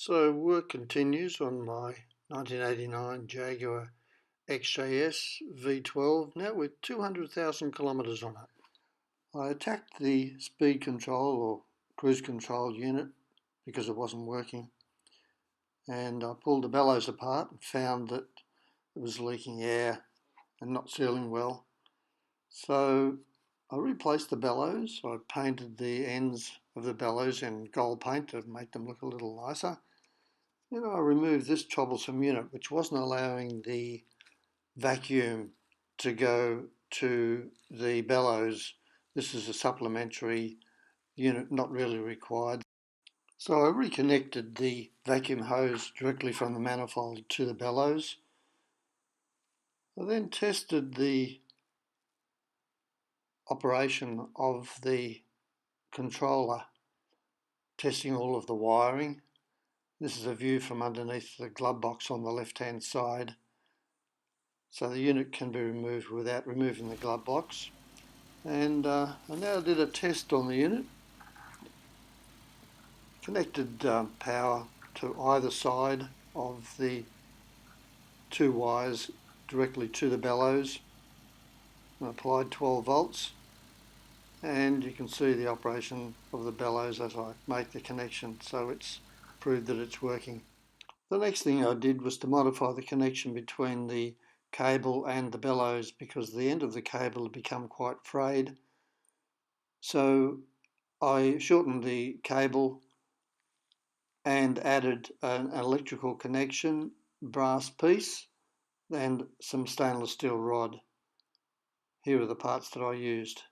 So work continues on my 1989 Jaguar XJS V12, now with 200,000 kilometres on it. I attacked the speed control or cruise control unit because it wasn't working, and I pulled the bellows apart and found that it was leaking air and not sealing well. So I replaced the bellows. I painted the ends of the bellows in gold paint to make them look a little nicer. Then I removed this troublesome unit, which wasn't allowing the vacuum to go to the bellows. This is a supplementary unit, not really required. So I reconnected the vacuum hose directly from the manifold to the bellows. I then tested the operation of the controller, testing all of the wiring. This is a view from underneath the glove box on the left-hand side. So the unit can be removed without removing the glove box. And I now did a test on the unit. Connected power to either side of the two wires directly to the bellows and applied 12 volts. And you can see the operation of the bellows as I make the connection, so it's proved that it's working. The next thing I did was to modify the connection between the cable and the bellows because the end of the cable had become quite frayed. So I shortened the cable and added an electrical connection, brass piece, and some stainless steel rod. Here are the parts that I used.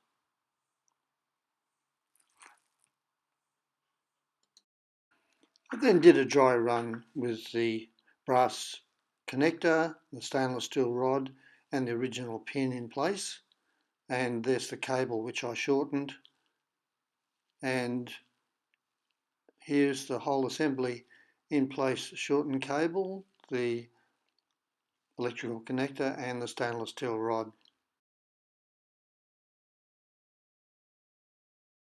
I then did a dry run with the brass connector, the stainless steel rod, and the original pin in place. And there's the cable which I shortened. And here's the whole assembly in place: shortened cable, the electrical connector, and the stainless steel rod.